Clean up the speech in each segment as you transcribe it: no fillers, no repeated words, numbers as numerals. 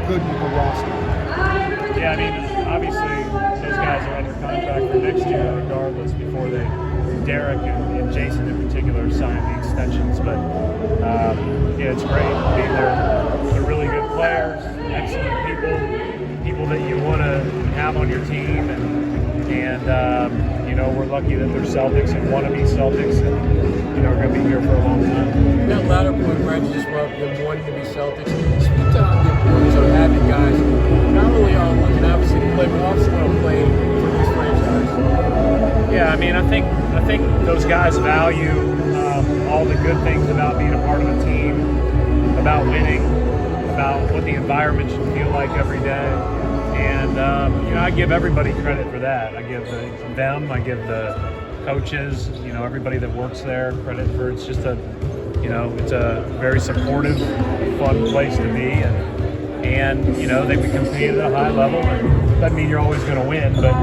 good with the roster? Yeah, I mean, obviously those guys are under contract for next year regardless before Derek and Jason in particular sign the extensions. But yeah, it's great. I mean, they're really good players, excellent people that you want to have on your team, and you know, we're lucky that they're Celtics and want to be Celtics, and you know, we're going to be here for a long time. That latter point, Brad, you just brought up them wanting to be Celtics. Speak to the importance of having guys not only on looking obviously to play, but also want to play for this franchise. Yeah, I mean, I think those guys value all the good things about being a part of a team, about winning, about what the environment should feel like every day. And, you know, I give everybody credit for that. I give them, I give the coaches, you know, everybody that works there credit for it's just it's a very supportive, fun place to be. And you know, we compete at a high level. And doesn't mean you're always going to win, but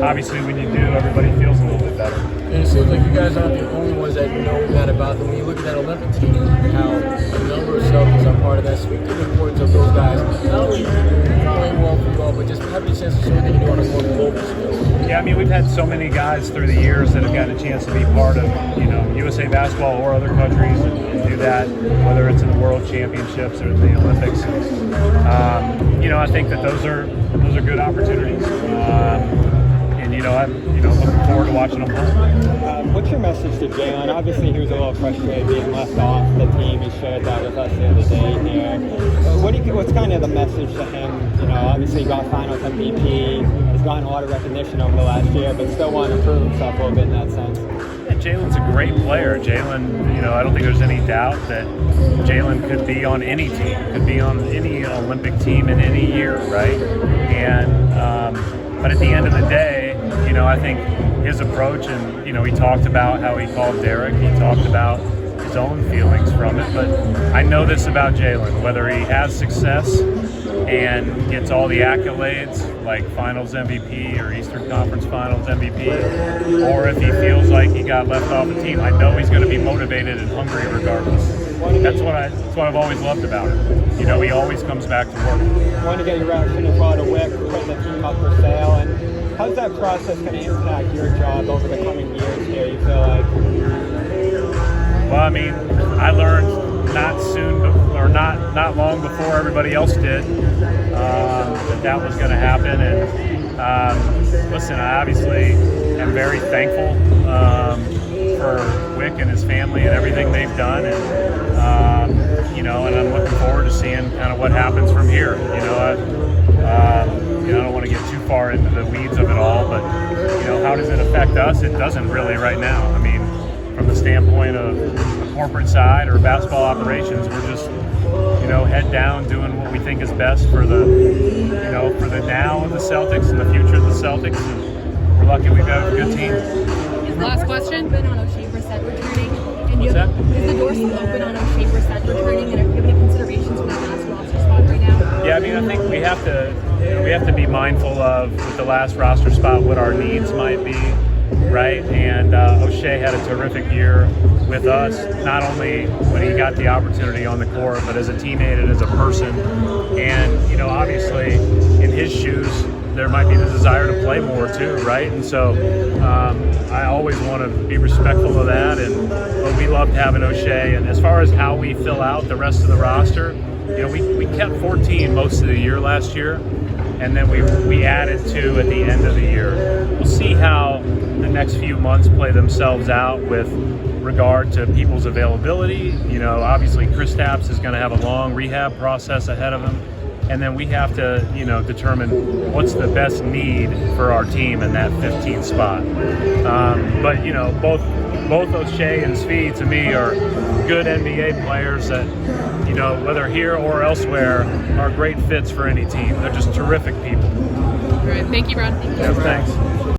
obviously when you do, everybody feels a little bit better. And it seems like you guys aren't the only ones that know that about them. When you look at that Olympic team, how a number of Celtics are part of that. Speak to the importance of those guys, not only playing well for you all, but just having a chance to show that you do on a more global scale. Yeah, I mean, we've had so many guys through the years that have gotten a chance to be part of, you know, USA basketball or other countries and do that, whether it's in the World Championships or the Olympics. You know, I think that those are good opportunities. And you know, I'm looking forward to watching them play. What's your message to Jaylen? Obviously, he was a little frustrated being left off the team. He shared that with us the other day here. What's kind of the message to him? You know, obviously he got Finals MVP. He's gotten a lot of recognition over the last year, but still wanting to prove himself a little bit in that sense. Yeah, Jaylen's a great player. Jaylen, you know, I don't think there's any doubt that Jaylen could be on any team, could be on any Olympic team in any year, right? And but at the end of the day, you know, I think his approach, and you know, he talked about how he called Derek. He talked about his own feelings from it. But I know this about Jaylen: whether he has success and gets all the accolades like Finals MVP or Eastern Conference Finals MVP, or if he feels like he got left off the team, I know he's going to be motivated and hungry regardless. That's what I've always loved about him. You know, he always comes back to work. I want to get your reaction as well to Wyc putting the team up for sale, and how's that process going to impact your job over the coming years here, you feel like? Well, I mean, I learned not long before everybody else did that was going to happen. And listen, I obviously am very thankful for Wyc and his family and everything they've done, and you know, and I'm looking forward to seeing kind of what happens from here. You know, I don't want to get too far into the weeds of it all, but you know, how does it affect us? It doesn't really right now. I mean, from the standpoint of a corporate side or basketball operations, we're just, you know, head down doing what we think is best for the, you know, for the now of the Celtics and the future of the Celtics. And we're lucky we've got a good team. Last question. Open on Oshae Brissett returning. And What's that? Is the door still open on Oshae Brissett returning? And do you have any considerations for that last roster spot right now? Yeah, I mean, I think we have to be mindful of, with the last roster spot, what our needs might be, right? And Oshae had a terrific year with us, not only when he got the opportunity on the court, but as a teammate and as a person. And, you know, obviously in his shoes, there might be the desire to play more too, right? And so I always want to be respectful of that, but we loved having Oshae. And as far as how we fill out the rest of the roster, you know, we kept 14 most of the year last year, and then we added 2 at the end of the year. We'll see how the next few months play themselves out with regard to people's availability. You know, obviously Kristaps is going to have a long rehab process ahead of him, and then we have to, you know, determine what's the best need for our team in that 15th spot. But you know, both Oshae and Svi to me are good NBA players that, you know, whether here or elsewhere, are great fits for any team. They're just terrific people. All right, thank you, Ron. Yeah, thanks.